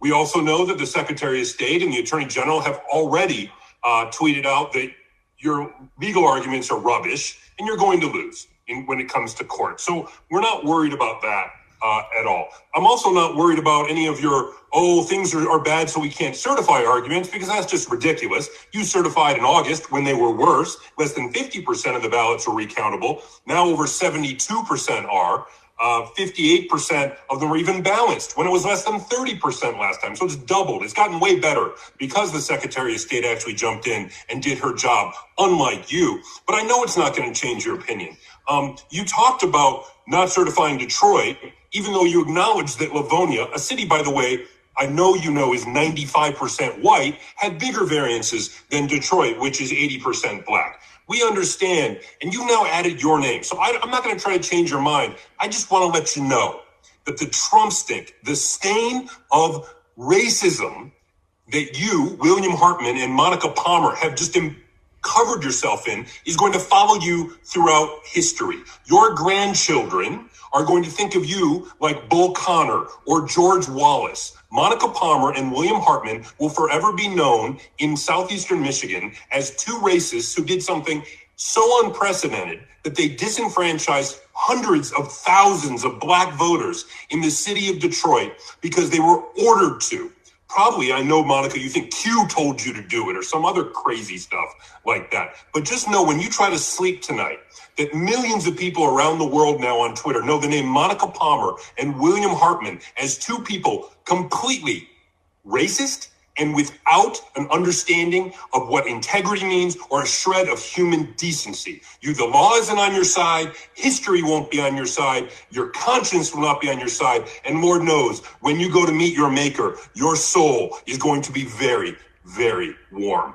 We also know that the Secretary of State and the Attorney General have already tweeted out that your legal arguments are rubbish and you're going to lose when it comes to court. So we're not worried about that at all. I'm also not worried about any of your, things are bad so we can't certify arguments, because that's just ridiculous. You certified in August when they were worse. Less than 50% of the ballots were recountable. Now over 72% are. 58% of them were even balanced when it was less than 30% last time. So it's doubled. It's gotten way better because the Secretary of State actually jumped in and did her job, unlike you. But I know it's not going to change your opinion. You talked about not certifying Detroit, even though you acknowledged that Livonia, a city, by the way, I know you know is 95% white, had bigger variances than Detroit, which is 80% black. We understand, and you now added your name. So I'm not going to try to change your mind. I just want to let you know that the Trump stink, the stain of racism that you, William Hartman, and Monica Palmer have just covered yourself in, is going to follow you throughout history. Your grandchildren are going to think of you like Bull Connor or George Wallace. Monica Palmer and William Hartman will forever be known in southeastern Michigan as two racists who did something so unprecedented that they disenfranchised hundreds of thousands of black voters in the city of Detroit because they were ordered to. Probably, I know, Monica, you think Q told you to do it or some other crazy stuff like that. But just know when you try to sleep tonight that millions of people around the world now on Twitter know the name Monica Palmer and William Hartman as two people completely racist and without an understanding of what integrity means or a shred of human decency. The law isn't on your side, history won't be on your side, your conscience will not be on your side, and Lord knows, when you go to meet your maker, your soul is going to be very, very warm.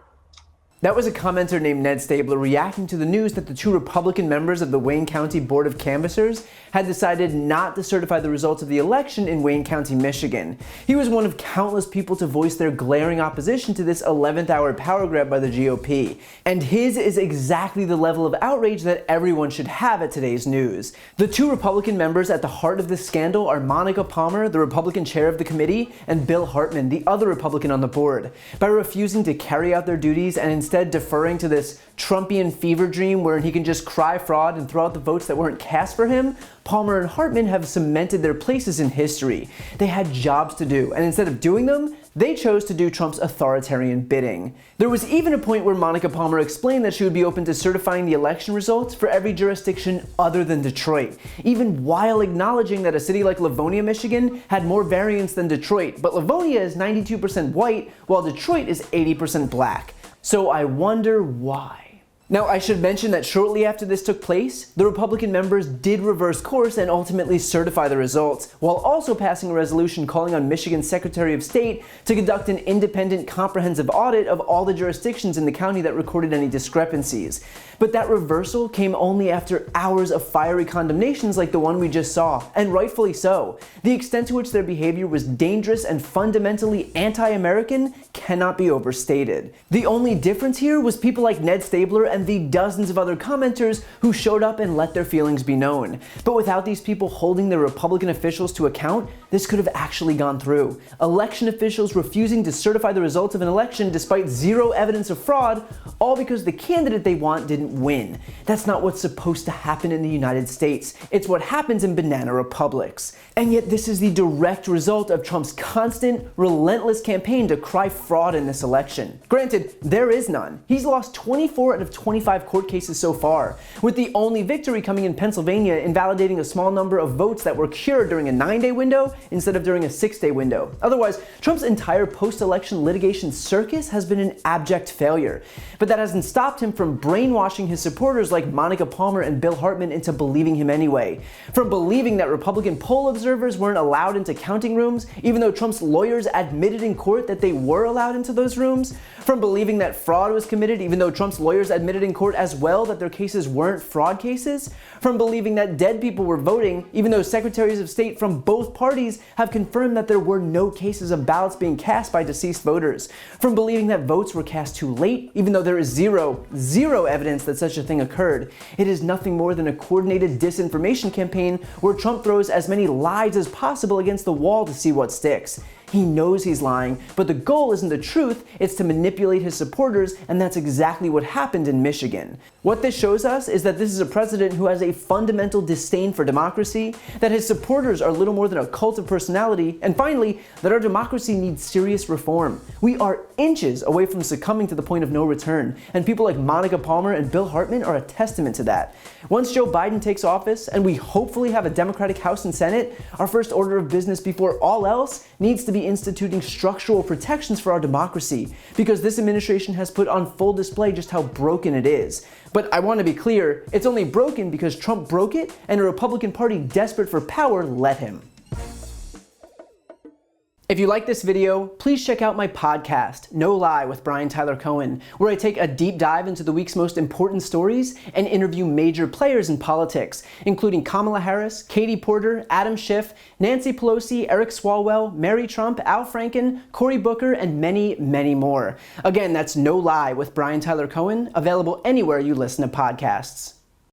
That was a commenter named Ned Stabler reacting to the news that the two Republican members of the Wayne County Board of Canvassers had decided not to certify the results of the election in Wayne County, Michigan. He was one of countless people to voice their glaring opposition to this 11th hour power grab by the GOP. And his is exactly the level of outrage that everyone should have at today's news. The two Republican members at the heart of this scandal are Monica Palmer, the Republican chair of the committee, and Bill Hartman, the other Republican on the board. By refusing to carry out their duties and instead deferring to this Trumpian fever dream wherein he can just cry fraud and throw out the votes that weren't cast for him, Palmer and Hartman have cemented their places in history. They had jobs to do, and instead of doing them, they chose to do Trump's authoritarian bidding. There was even a point where Monica Palmer explained that she would be open to certifying the election results for every jurisdiction other than Detroit, even while acknowledging that a city like Livonia, Michigan had more variance than Detroit, but Livonia is 92% white while Detroit is 80% black. So I wonder why. Now, I should mention that shortly after this took place, the Republican members did reverse course and ultimately certify the results, while also passing a resolution calling on Michigan's Secretary of State to conduct an independent, comprehensive audit of all the jurisdictions in the county that recorded any discrepancies. But that reversal came only after hours of fiery condemnations like the one we just saw, and rightfully so. The extent to which their behavior was dangerous and fundamentally anti-American cannot be overstated. The only difference here was people like Ned Stabler and the dozens of other commenters who showed up and let their feelings be known. But without these people holding their Republican officials to account, this could have actually gone through. Election officials refusing to certify the results of an election despite zero evidence of fraud, all because the candidate they want didn't win. That's not what's supposed to happen in the United States. It's what happens in banana republics. And yet this is the direct result of Trump's constant, relentless campaign to cry fraud in this election. Granted, there is none. He's lost 24 out of 25 court cases so far, with the only victory coming in Pennsylvania, invalidating a small number of votes that were cured during a 9-day window instead of during a 6-day window. Otherwise, Trump's entire post-election litigation circus has been an abject failure. But that hasn't stopped him from brainwashing his supporters like Monica Palmer and Bill Hartman into believing him anyway. From believing that Republican poll observers weren't allowed into counting rooms, even though Trump's lawyers admitted in court that they were allowed into those rooms. From believing that fraud was committed, even though Trump's lawyers admitted in court as well that their cases weren't fraud cases. From believing that dead people were voting, even though secretaries of state from both parties have confirmed that there were no cases of ballots being cast by deceased voters. From believing that votes were cast too late, even though there is zero evidence that such a thing occurred. It is nothing more than a coordinated disinformation campaign where Trump throws as many lies as possible against the wall to see what sticks. He knows he's lying, but the goal isn't the truth, it's to manipulate his supporters, and that's exactly what happened in Michigan. What this shows us is that this is a president who has a fundamental disdain for democracy, that his supporters are little more than a cult of personality, and finally, that our democracy needs serious reform. We are inches away from succumbing to the point of no return, and people like Monica Palmer and Bill Hartman are a testament to that. Once Joe Biden takes office, and we hopefully have a Democratic House and Senate, our first order of business before all else needs to be instituting structural protections for our democracy, because this administration has put on full display just how broken it is. But I want to be clear, it's only broken because Trump broke it and a Republican Party desperate for power let him. If you like this video, please check out my podcast, No Lie with Brian Tyler Cohen, where I take a deep dive into the week's most important stories and interview major players in politics, including Kamala Harris, Katie Porter, Adam Schiff, Nancy Pelosi, Eric Swalwell, Mary Trump, Al Franken, Cory Booker, and many, many more. Again, that's No Lie with Brian Tyler Cohen, available anywhere you listen to podcasts.